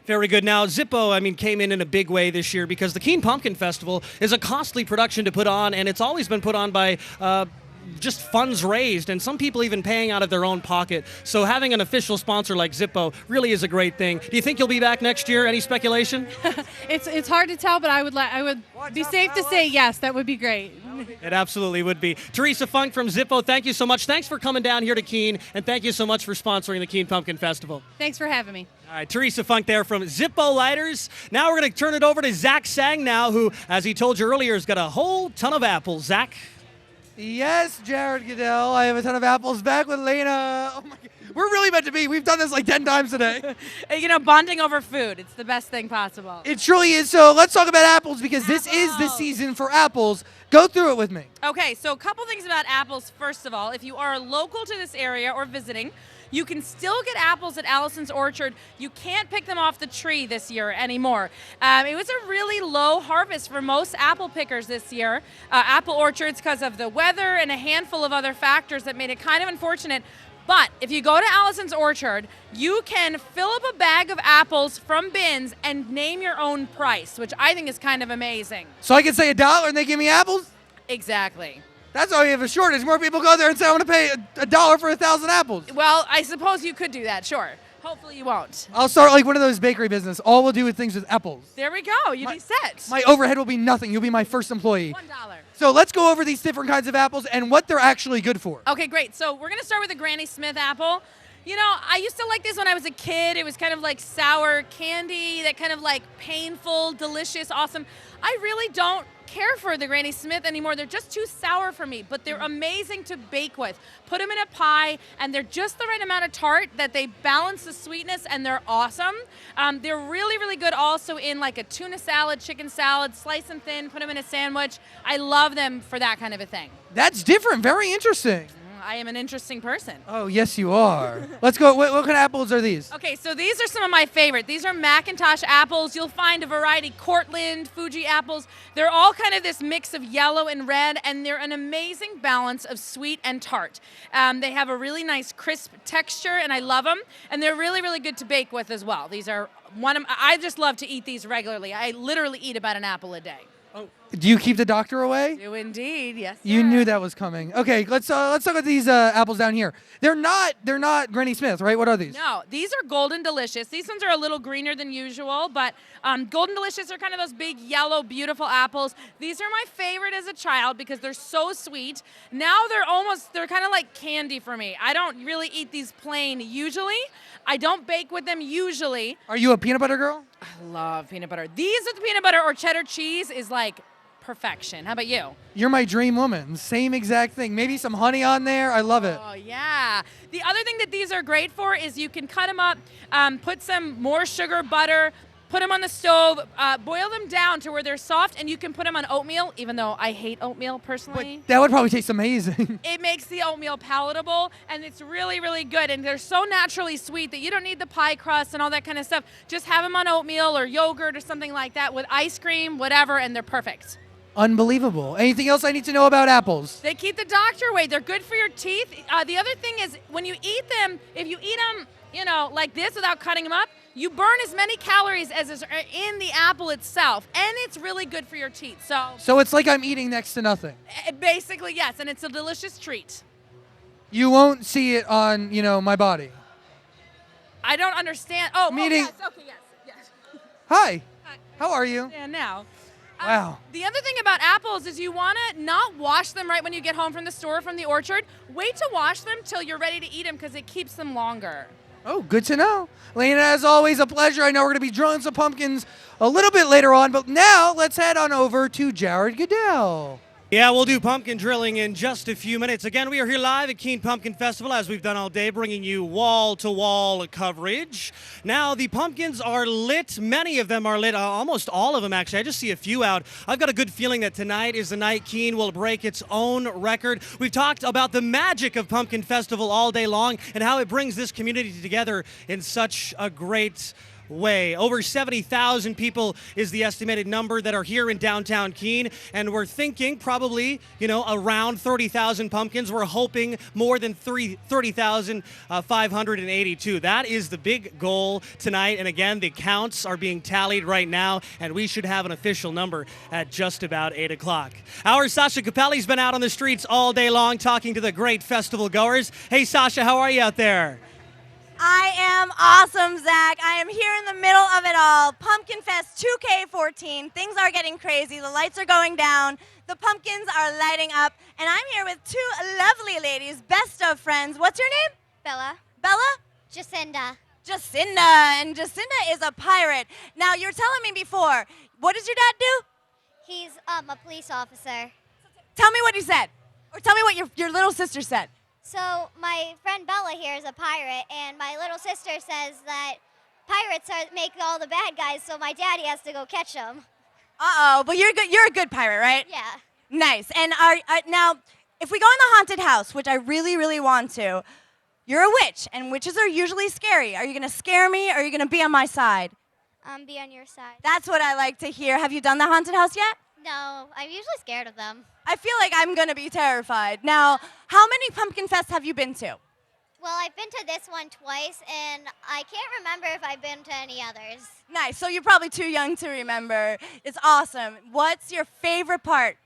Very good. Now, Zippo, came in a big way this year because the Keene Pumpkin Festival is a costly production to put on, and it's always been put on by just funds raised, and some people even paying out of their own pocket. So having an official sponsor like Zippo really is a great thing. Do you think you'll be back next year? Any speculation? It's hard to tell, but I would be safe to say yes. That would be great. It absolutely would be. Teresa Funk from Zippo, thank you so much. Thanks for coming down here to Keene, and thank you so much for sponsoring the Keene Pumpkin Festival. Thanks for having me. All right, Teresa Funk there from Zippo Lighters. Now we're going to turn it over to Zach Sang now, who, as he told you earlier, has got a whole ton of apples. Zach? Yes, Jared Goodell. I have a ton of apples back with Lena. Oh my God. We're really meant to be. We've done this like 10 times today. Bonding over food. It's the best thing possible. It truly is. So let's talk about apples because this is the season for apples. Go through it with me. Okay, so a couple things about apples. First of all, if you are local to this area or visiting, you can still get apples at Allison's Orchard. You can't pick them off the tree this year anymore. It was a really low harvest for most apple pickers this year, apple orchards, because of the weather and a handful of other factors that made it kind of unfortunate. But if you go to Allison's Orchard, you can fill up a bag of apples from bins and name your own price, which I think is kind of amazing. So I can say $1 and they give me apples? Exactly. That's why we have a shortage. More people go there and say, I want to pay $1 for 1,000 apples. Well, I suppose you could do that, sure. Hopefully you won't. I'll start like one of those bakery business. All we'll do with things with apples. There we go. You'd be set. My overhead will be nothing. You'll be my first employee. $1. So let's go over these different kinds of apples and what they're actually good for. Okay, great. So we're going to start with the Granny Smith apple. I used to like this when I was a kid. It was kind of like sour candy, that kind of like painful, delicious, awesome. I really don't care for the Granny Smith anymore. They're just too sour for me, but they're amazing to bake with. Put them in a pie, and they're just the right amount of tart that they balance the sweetness, and they're awesome. They're really, really good also in like a tuna salad, chicken salad, slice them thin, put them in a sandwich. I love them for that kind of a thing. That's different. Very interesting. I am an interesting person. Oh, yes, you are. Let's go. What kind of apples are these? Okay, so these are some of my favorite. These are Macintosh apples. You'll find a variety, Cortland, Fuji apples. They're all kind of this mix of yellow and red, and they're an amazing balance of sweet and tart. They have a really nice crisp texture, and I love them. And they're really, really good to bake with as well. These are I just love to eat these regularly. I literally eat about an apple a day. Do you keep the doctor away? Do indeed, yes. You knew that was coming. Okay, let's talk about these apples down here. They're not Granny Smith, right? What are these? No, these are Golden Delicious. These ones are a little greener than usual, but Golden Delicious are kind of those big, yellow, beautiful apples. These are my favorite as a child because they're so sweet. Now they're kind of like candy for me. I don't really eat these plain usually. I don't bake with them usually. Are you a peanut butter girl? I love peanut butter. These with peanut butter or cheddar cheese is like perfection. How about you? You're my dream woman. Same exact thing. Maybe some honey on there. I love it. Oh, yeah. The other thing that these are great for is you can cut them up, put some more sugar, butter, put them on the stove, boil them down to where they're soft, and you can put them on oatmeal, even though I hate oatmeal personally. That would probably taste amazing. It makes the oatmeal palatable, and it's really, really good. And they're so naturally sweet that you don't need the pie crust and all that kind of stuff. Just have them on oatmeal or yogurt or something like that with ice cream, whatever, and they're perfect. Unbelievable. Anything else I need to know about apples? They keep the doctor away. They're good for your teeth. The other thing is when you eat them, if you eat them, like this without cutting them up, you burn as many calories as is in the apple itself, and it's really good for your teeth. So it's like I'm eating next to nothing. Basically, yes, and it's a delicious treat. You won't see it on, my body. I don't understand. Meaning. Yes. Okay, yes. Hi. How are you? Yeah, now. Wow. The other thing about apples is you want to not wash them right when you get home from the store, from the orchard. Wait to wash them till you're ready to eat them because it keeps them longer. Oh, good to know. Lena, as always, a pleasure. I know we're going to be drilling some pumpkins a little bit later on, but now let's head on over to Jared Goodell. Yeah, we'll do pumpkin drilling in just a few minutes. Again, we are here live at Keene Pumpkin Festival, as we've done all day, bringing you wall-to-wall coverage. Now, the pumpkins are lit. Many of them are lit. Almost all of them, actually. I just see a few out. I've got a good feeling that tonight is the night Keene will break its own record. We've talked about the magic of Pumpkin Festival all day long and how it brings this community together in such a great way. Over 70,000 people is the estimated number that are here in downtown Keene, and we're thinking probably, around 30,000 pumpkins. We're hoping more than 30,582. That is the big goal tonight, and again, the counts are being tallied right now, and we should have an official number at just about 8 o'clock. Our Sasha Capelli's been out on the streets all day long talking to the great festival goers. Hey, Sasha, how are you out there? I am awesome, Zach. I am here in the middle of it all. Pumpkin Fest 2K14. Things are getting crazy. The lights are going down. The pumpkins are lighting up. And I'm here with two lovely ladies, best of friends. What's your name? Bella. Bella? Jacinda. Jacinda. And Jacinda is a pirate. Now, you were telling me before, what does your dad do? He's a police officer. Tell me what he said. Or tell me what your little sister said. So my friend Bella here is a pirate, and my little sister says that pirates make all the bad guys, so my daddy has to go catch them. Uh-oh, but you're good. You're a good pirate, right? Yeah. Nice. And now, if we go in the haunted house, which I really, really want to, you're a witch, and witches are usually scary. Are you going to scare me, or are you going to be on my side? Be on your side. That's what I like to hear. Have you done the haunted house yet? No, I'm usually scared of them. I feel like I'm going to be terrified. Now, how many pumpkin fests have you been to? Well, I've been to this one twice, and I can't remember if I've been to any others. Nice. So you're probably too young to remember. It's awesome. What's your favorite part?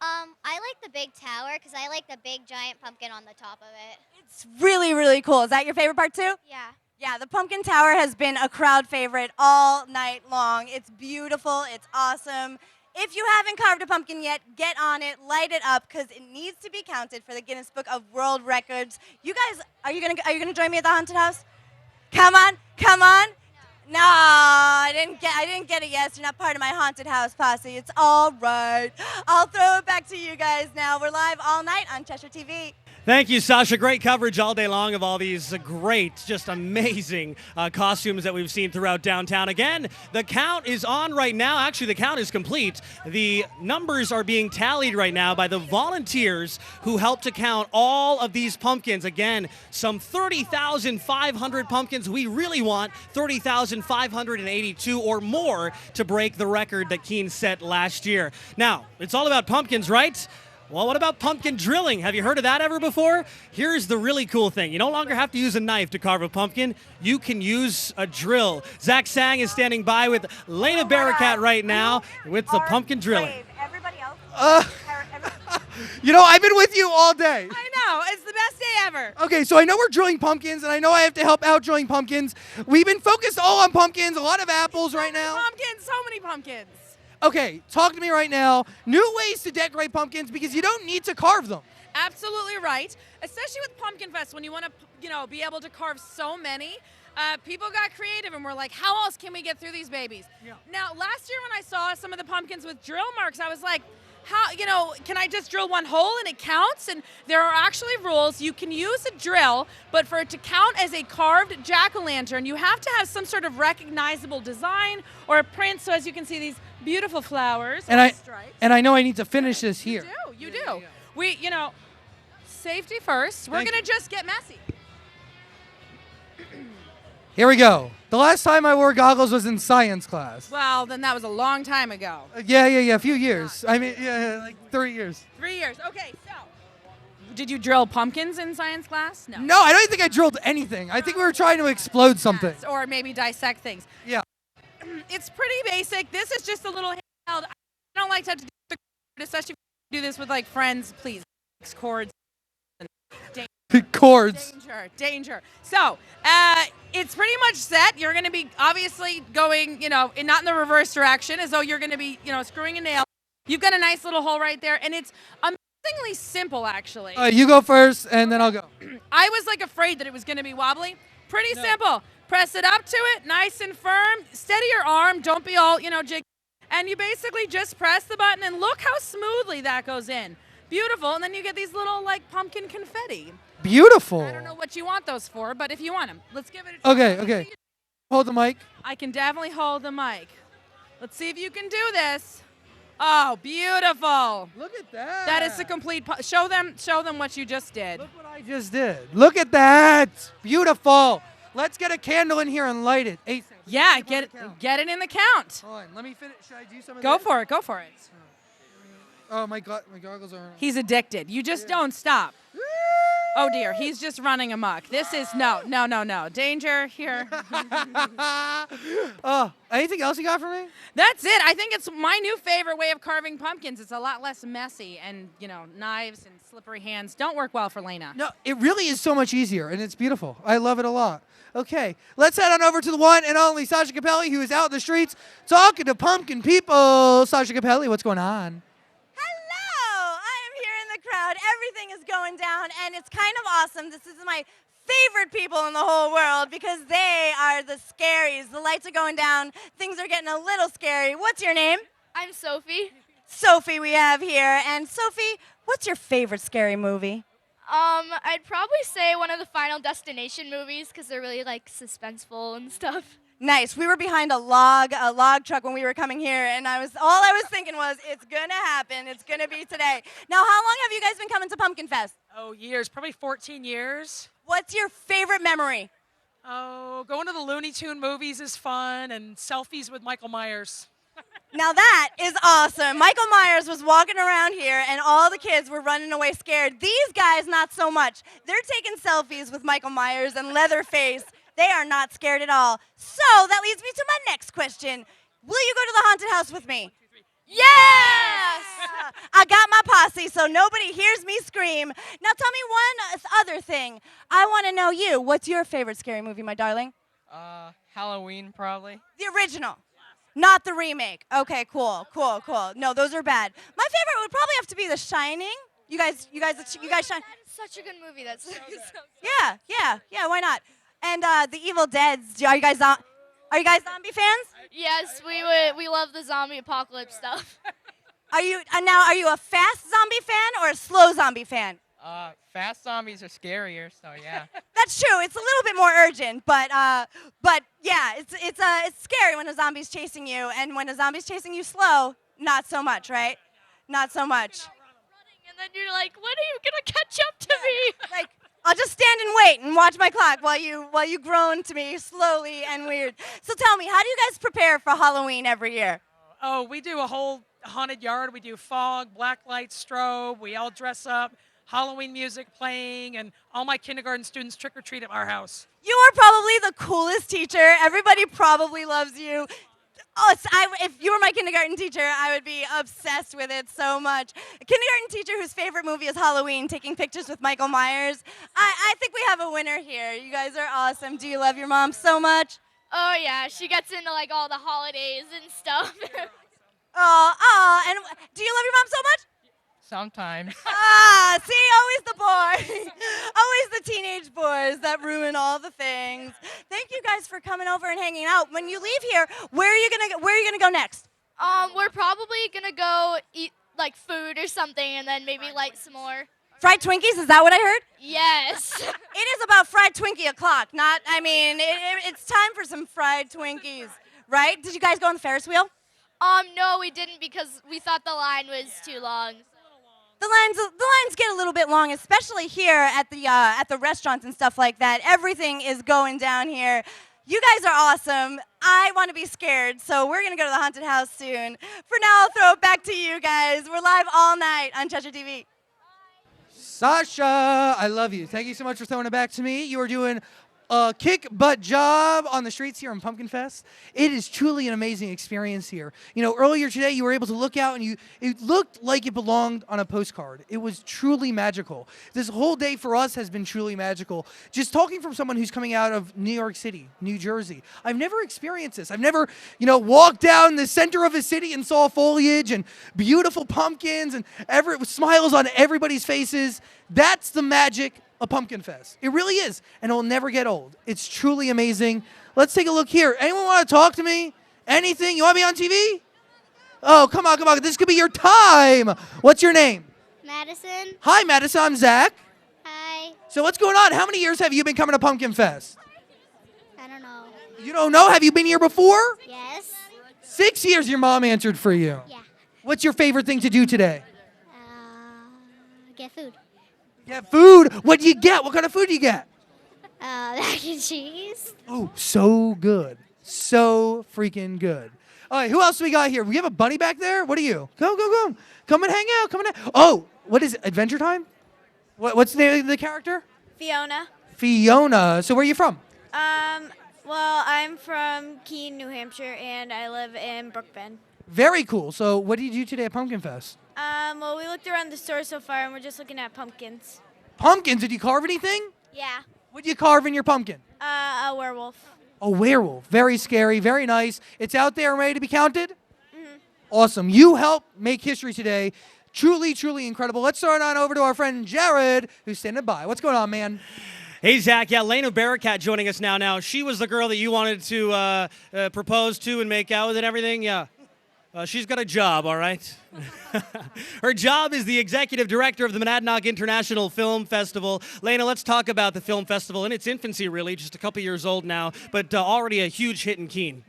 I like the big tower because I like the big giant pumpkin on the top of it. It's really, really cool. Is that your favorite part too? Yeah. Yeah, the pumpkin tower has been a crowd favorite all night long. It's beautiful. It's awesome. If you haven't carved a pumpkin yet, get on it, light it up, because it needs to be counted for the Guinness Book of World Records. You guys, are you gonna join me at the haunted house? Come on, come on. No, I didn't get a yes. You're not part of my haunted house posse. It's all right. I'll throw it back to you guys now. We're live all night on Cheshire TV. Thank you, Sasha. Great coverage all day long of all these great, just amazing costumes that we've seen throughout downtown. Again, the count is on right now. Actually, the count is complete. The numbers are being tallied right now by the volunteers who helped to count all of these pumpkins. Again, some 30,500 pumpkins. We really want 30,582 or more to break the record that Keene set last year. Now, it's all about pumpkins, right? Well, what about pumpkin drilling? Have you heard of that ever before? Here's the really cool thing. You no longer have to use a knife to carve a pumpkin. You can use a drill. Zach Sang is standing by with Lena Barakat right now with the pumpkin drilling. Everybody else? You know, I've been with you all day. I know. It's the best day ever. Okay, so I know we're drilling pumpkins, and I know I have to help out drilling pumpkins. We've been focused all on pumpkins, a lot of apples right now. Pumpkins, so many pumpkins. Okay, talk to me right now. New ways to decorate pumpkins because you don't need to carve them. Absolutely right. Especially with Pumpkin Fest, when you want to, be able to carve so many. People got creative and were like, how else can we get through these babies? Yeah. Now, last year when I saw some of the pumpkins with drill marks, I was like, can I just drill one hole and it counts? And there are actually rules. You can use a drill, but for it to count as a carved jack-o'-lantern, you have to have some sort of recognizable design or a print. So as you can see, these beautiful flowers And stripes. I know I need to finish this here. You do. We, safety first. We're going to just get messy. Here we go. The last time I wore goggles was in science class. Well, then that was a long time ago. Yeah, a few years. I mean, like 3 years. 3 years. Okay, so did you drill pumpkins in science class? No. No, I don't think I drilled anything. I think we were trying to explode something. Or maybe dissect things. Yeah. It's pretty basic. This is just a little handheld. I don't like to have to do the cord, especially if you do this with like friends. Please, cords. Cords. Danger. So, it's pretty much set. You're going to be obviously going, not in the reverse direction, as though you're going to be, screwing a nail. You've got a nice little hole right there, and it's amazingly simple, actually. You go first, and then I'll go. I was afraid that it was going to be wobbly. Pretty simple. Press it up to it, nice and firm. Steady your arm. Don't be all, jig. And you basically just press the button, and look how smoothly that goes in. Beautiful. And then you get these little, pumpkin confetti. Beautiful. I don't know what you want those for, but if you want them, let's give it a try. Okay. Hold the mic. I can definitely hold the mic. Let's see if you can do this. Oh, beautiful. Look at that. That is the complete, show them what you just did. Look what I just did. Look at that. Beautiful. Let's get a candle in here and light it. Yeah, get it in the count. Hold on, let me finish. Should I do some of Go this? for it. Oh, my goggles are. He's addicted. You just don't stop. Oh dear, he's just running amok. This is no. Danger here. Oh, anything else you got for me? That's it. I think it's my new favorite way of carving pumpkins. It's a lot less messy, and knives and slippery hands don't work well for Lena. No, it really is so much easier, and it's beautiful. I love it a lot. Okay, let's head on over to the one and only Sasha Capelli, who is out in the streets talking to pumpkin people. Sasha Capelli, what's going on? Crowd. Everything is going down, and it's kind of awesome. This is my favorite people in the whole world because they are the scaries. The lights are going down. Things are getting a little scary. What's your name? I'm Sophie. Sophie we have here. And Sophie, What's your favorite scary movie? I'd probably say one of the Final Destination movies because they're really like suspenseful and stuff. Nice. We were behind a log truck when we were coming here, and all I was thinking was, it's gonna happen. It's gonna be today. Now, how long have you guys been coming to Pumpkin Fest? Oh, years, probably 14 years. What's your favorite memory? Oh, going to the Looney Tune movies is fun, and selfies with Michael Myers. Now that is awesome. Michael Myers was walking around here, and all the kids were running away scared. These guys, not so much. They're taking selfies with Michael Myers and Leatherface. They are not scared at all. So that leads me to my next question. Will you go to the haunted house with me? Yes! I got my posse, so nobody hears me scream. Now tell me one other thing. I want to know you. What's your favorite scary movie, my darling? Halloween, probably. The original, not the remake. Okay, cool. No, those are bad. My favorite would probably have to be The Shining. You guys shine. Such a good movie. That's so good. Yeah. Why not? And The Evil Dead. Are you guys zombie fans? Yes, we love the zombie apocalypse stuff. Are you a fast zombie fan or a slow zombie fan? Fast zombies are scarier, so yeah. That's true. It's a little bit more urgent, but yeah, it's scary when a zombie's chasing you, and when a zombie's chasing you slow, not so much, right? Not so much. And then you're like, when are you gonna catch up to me? Like, I'll just stand and wait and watch my clock while you groan to me slowly and weird. So tell me, how do you guys prepare for Halloween every year? Oh, we do a whole haunted yard. We do fog, black lights, strobe. We all dress up, Halloween music playing, and all my kindergarten students trick-or-treat at our house. You are probably the coolest teacher. Everybody probably loves you. Oh, if you were my kindergarten teacher, I would be obsessed with it so much. A kindergarten teacher whose favorite movie is Halloween, taking pictures with Michael Myers. I think we have a winner here. You guys are awesome. Do you love your mom so much? Oh yeah, she gets into like all the holidays and stuff. And do you love your mom so much? Sometimes. See, always the boy. Always the teenage boys that ruin all the things. Thank you guys for coming over and hanging out. When you leave here, where are you gonna go next? We're probably gonna go eat like food or something and then maybe light some more. Fried Twinkies, is that what I heard? Yes. It is about fried Twinkie o'clock, it's time for some fried Twinkies, right? Did you guys go on the Ferris wheel? No, we didn't because we thought the line was too long. The lines get a little bit long, especially here at the restaurants and stuff like that. Everything is going down here. You guys are awesome. I want to be scared, so we're going to go to the haunted house soon. For now, I'll throw it back to you guys. We're live all night on Cheshire TV. Sasha, I love you. Thank you so much for throwing it back to me. You are doing a kick-butt job on the streets here in Pumpkin Fest. It is truly an amazing experience here. You know, earlier today, you were able to look out and it looked like it belonged on a postcard. It was truly magical. This whole day for us has been truly magical. Just talking from someone who's coming out of New York City, New Jersey. I've never experienced this. I've never, walked down the center of a city and saw foliage and beautiful pumpkins and smiles on everybody's faces. That's the magic of Pumpkin Fest. It really is, and it'll never get old. It's truly amazing. Let's take a look here. Anyone want to talk to me? Anything? You want to be on TV? Oh, come on. This could be your time. What's your name? Madison. Hi, Madison. I'm Zach. Hi. So what's going on? How many years have you been coming to Pumpkin Fest? I don't know. You don't know? Have you been here before? Yes. 6 years your mom answered for you. Yeah. What's your favorite thing to do today? Get food. Get food? What do you get? What kind of food do you get? Mac and cheese. Oh, so good. So freaking good. All right, who else do we got here? We have a bunny back there? What are you? Go. Come and hang out. Oh, what is it? Adventure Time? What's the name of the character? Fiona. Fiona. So where are you from? Well, I'm from Keene, New Hampshire, and I live in Brookbend. Very cool. So what did you do today at Pumpkin Fest? Well, we looked around the store so far, and we're just looking at pumpkins. Pumpkins? Did you carve anything? Yeah. What did you carve in your pumpkin? A werewolf. A werewolf. Very scary, very nice. It's out there and ready to be counted? Mm-hmm. Awesome. You helped make history today. Truly, truly incredible. Let's start on over to our friend Jared, who's standing by. What's going on, man? Hey, Zach. Yeah, Lena Barricat joining us now. She was the girl that you wanted to propose to and make out with and everything? Yeah. She's got a job, all right? Her job is the executive director of the Monadnock International Film Festival. Lena, let's talk about the film festival in its infancy, really, just a couple years old now, but already a huge hit in Keene.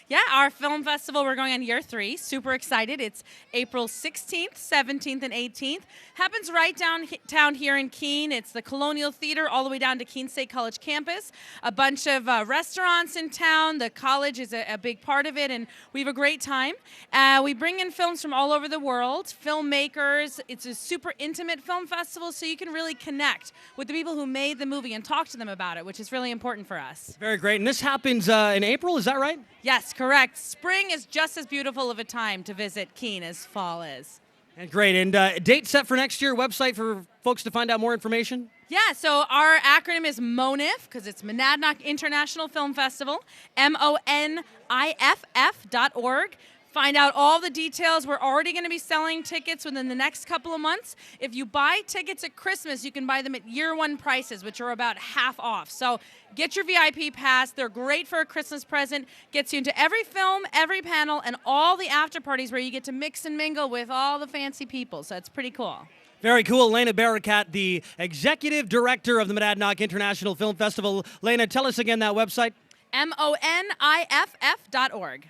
Yeah, our film festival, we're going on year 3. Super excited. It's April 16th, 17th, and 18th. Happens right downtown here in Keene. It's the Colonial Theater all the way down to Keene State College campus. A bunch of restaurants in town. The college is a big part of it, and we have a great time. We bring in films from all over the world, filmmakers. It's a super intimate film festival, so you can really connect with the people who made the movie and talk to them about it, which is really important for us. Very great. And this happens in April, is that right? Yes, correct. Spring is just as beautiful of a time to visit Keene as fall is. And great. And date set for next year, website for folks to find out more information? Yeah, so our acronym is MONIF, because it's Monadnock International Film Festival, MONIFF.org. Find out all the details. We're already going to be selling tickets within the next couple of months. If you buy tickets at Christmas, you can buy them at year 1 prices, which are about half off. So get your VIP pass. They're great for a Christmas present. Gets you into every film, every panel, and all the after parties where you get to mix and mingle with all the fancy people. So it's pretty cool. Very cool. Lena Barakat, the executive director of the Monadnock International Film Festival. Lena, tell us again that website. MONIFF.org.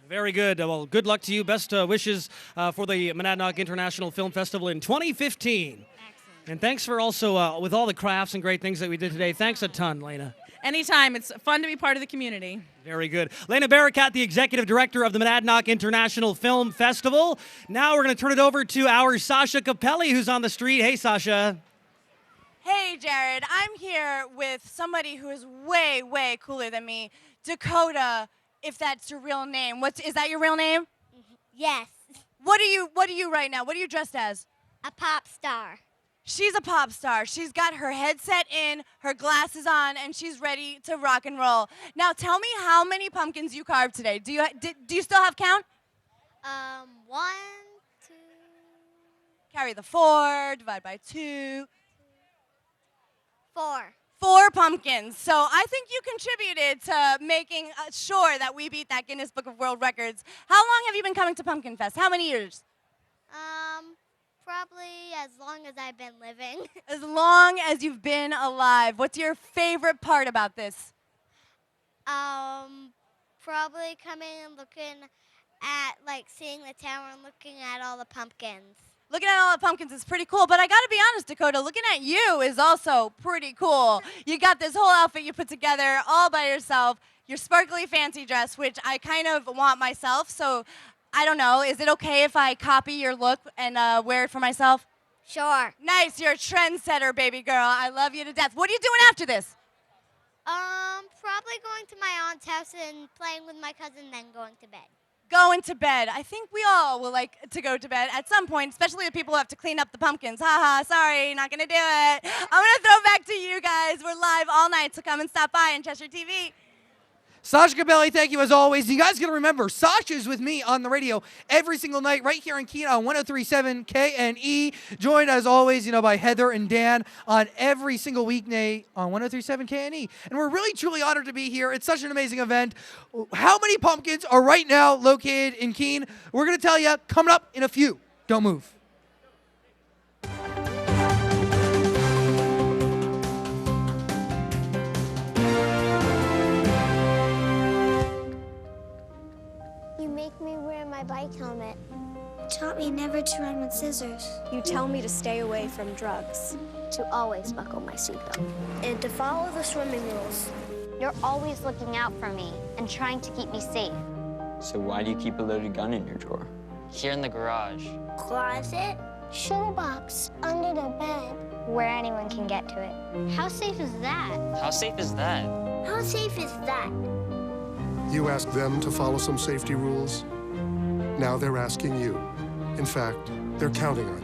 Very good. Well, good luck to you. Best wishes for the Monadnock International Film Festival in 2015. Excellent. And thanks for also, with all the crafts and great things that we did today. Thanks a ton, Lena. Anytime. It's fun to be part of the community. Very good. Lena Barakat, the executive director of the Monadnock International Film Festival. Now we're going to turn it over to our Sasha Capelli, who's on the street. Hey, Sasha. Hey, Jared. I'm here with somebody who is way, way cooler than me. Dakota, if that's your real name. Is that your real name? Yes. What are you right now? What are you dressed as? A pop star. She's a pop star. She's got her headset in, her glasses on, and she's ready to rock and roll. Now, tell me how many pumpkins you carved today. Do you still have count? 1, 2. Carry the 4, divide by 2. 4. 4 pumpkins. So I think you contributed to making sure that we beat that Guinness Book of World Records. How long have you been coming to Pumpkin Fest? How many years? Probably as long as I've been living. As long as you've been alive. What's your favorite part about this? Probably coming and looking at, seeing the tower and looking at all the pumpkins. Looking at all the pumpkins is pretty cool, but I gotta be honest, Dakota, looking at you is also pretty cool. You got this whole outfit you put together all by yourself, your sparkly fancy dress, which I kind of want myself, so I don't know, is it okay if I copy your look and wear it for myself? Sure. Nice, you're a trendsetter, baby girl. I love you to death. What are you doing after this? Probably going to my aunt's house and playing with my cousin, then going to bed. Going to bed. I think we all will like to go to bed at some point, especially the people who have to clean up the pumpkins. Haha, sorry, not gonna do it. I'm gonna throw back to you guys. We're live all night, so come and stop by in Cheshire TV. Sasha Capelli, thank you as always. You guys got to remember, Sasha's with me on the radio every single night right here in Keene on 103.7 KNE. Joined as always, by Heather and Dan on every single weekday on 103.7 KNE. And we're really, truly honored to be here. It's such an amazing event. How many pumpkins are right now located in Keene? We're going to tell you coming up in a few. Don't move. You make me wear my bike helmet. Taught me never to run with scissors. You tell me to stay away from drugs. To always buckle my seatbelt. And to follow the swimming rules. You're always looking out for me and trying to keep me safe. So why do you keep a loaded gun in your drawer? Here in the garage. Closet. Shoebox under the bed. Where anyone can get to it. How safe is that? How safe is that? How safe is that? You asked them to follow some safety rules. Now they're asking you. In fact, they're counting on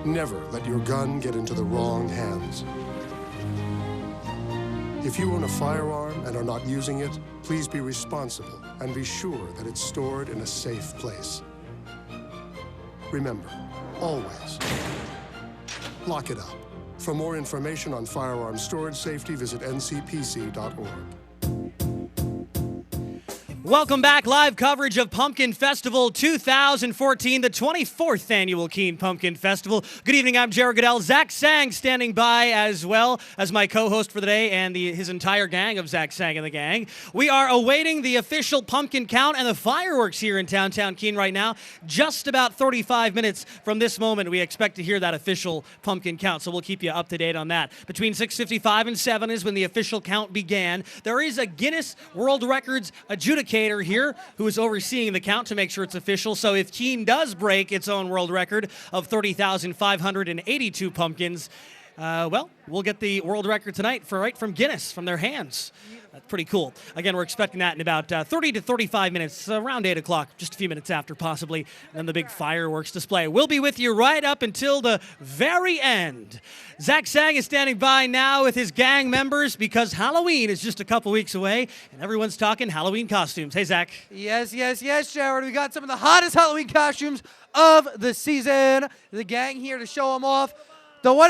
you. Never let your gun get into the wrong hands. If you own a firearm and are not using it, please be responsible and be sure that it's stored in a safe place. Remember, always lock it up. For more information on firearm storage safety, visit ncpc.org. Welcome back. Live coverage of Pumpkin Festival 2014, the 24th annual Keene Pumpkin Festival. Good evening. I'm Jared Goodell. Zach Sang standing by as well as my co-host for the day and his entire gang of Zach Sang and the gang. We are awaiting the official pumpkin count and the fireworks here in downtown Keene right now. Just about 35 minutes from this moment, we expect to hear that official pumpkin count, so we'll keep you up to date on that. Between 6:55 and 7 is when the official count began. There is a Guinness World Records adjudicator here who is overseeing the count to make sure it's official. So if Keene does break its own world record of 30,582 pumpkins, well, we'll get the world record tonight right from Guinness, from their hands. That's pretty cool. Again, we're expecting that in about 30 to 35 minutes, around 8 o'clock, just a few minutes after possibly, and then the big fireworks display. We'll be with you right up until the very end. Zach Sang is standing by now with his gang members because Halloween is just a couple weeks away, and everyone's talking Halloween costumes. Hey, Zach. Yes, Jared. We got some of the hottest Halloween costumes of the season. The gang here to show them off. The one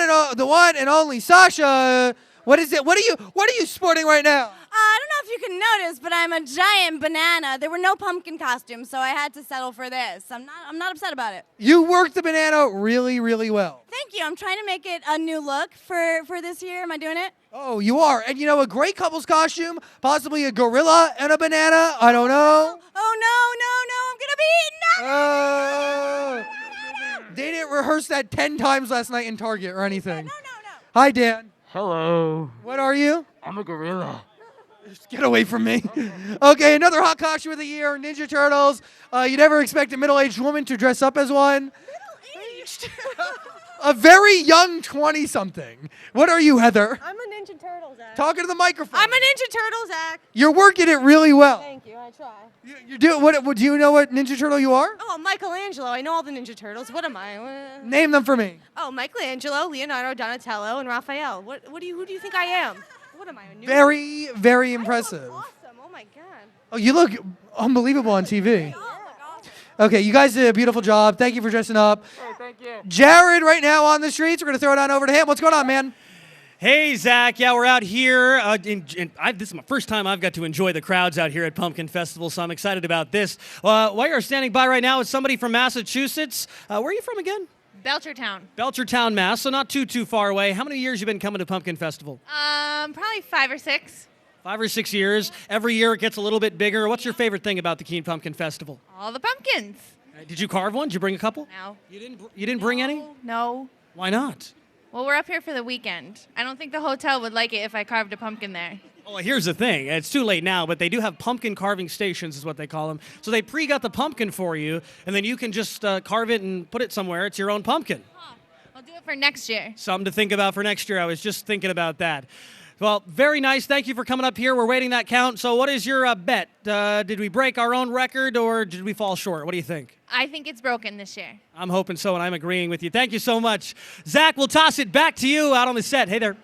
and only Sasha. What is it? What are you sporting right now? I don't know if you can notice, but I'm a giant banana. There were no pumpkin costumes, so I had to settle for this. I'm not upset about it. You worked the banana really, really well. Thank you. I'm trying to make it a new look for this year. Am I doing it? Oh, you are. And you know, a great couple's costume, possibly a gorilla and a banana. I don't know. Oh, no. I'm going to be eaten. They didn't rehearse that 10 times last night in Target or anything. No. Hi, Dan. Hello. What are you? I'm a gorilla. Just get away from me. Okay, another hot costume of the year, Ninja Turtles. You never expect a middle-aged woman to dress up as one. Middle-aged? A very young 20-something. What are you, Heather? I'm a Ninja Turtle, Zach. Talking to the microphone. I'm a Ninja Turtle, Zach. You're working it really well. Thank you. I try. You do what? Do you know what Ninja Turtle you are? Oh, Michelangelo. I know all the Ninja Turtles. What am I? Name them for me. Oh, Michelangelo, Leonardo, Donatello, and Raphael. Who do you think I am? What am I? A new Very, very impressive. Awesome. Oh my God. Oh, you look unbelievable on TV. Okay, you guys did a beautiful job. Thank you for dressing up. Hey, thank you. Jared, right now on the streets. We're going to throw it on over to him. What's going on, man? Hey, Zach. Yeah, we're out here. This is my first time I've got to enjoy the crowds out here at Pumpkin Festival, so I'm excited about this. While you're standing by right now is somebody from Massachusetts. Where are you from again? Belchertown. Belchertown, Mass, so not too far away. How many years you been coming to Pumpkin Festival? Probably 5 or 6. 5 or 6 years. Every year it gets a little bit bigger. What's your favorite thing about the Keene Pumpkin Festival? All the pumpkins. Did you carve one? Did you bring a couple? No. You didn't bring any? No. Why not? Well, we're up here for the weekend. I don't think the hotel would like it if I carved a pumpkin there. Oh, here's the thing. It's too late now, but they do have pumpkin carving stations is what they call them. So they pre-got the pumpkin for you, and then you can just carve it and put it somewhere. It's your own pumpkin. I'll do it for next year. Something to think about for next year. I was just thinking about that. Well, very nice. Thank you for coming up here. We're waiting that count. So what is your bet? Did we break our own record or did we fall short? What do you think? I think it's broken this year. I'm hoping so, and I'm agreeing with you. Thank you so much. Zach, we'll toss it back to you out on the set. Hey there.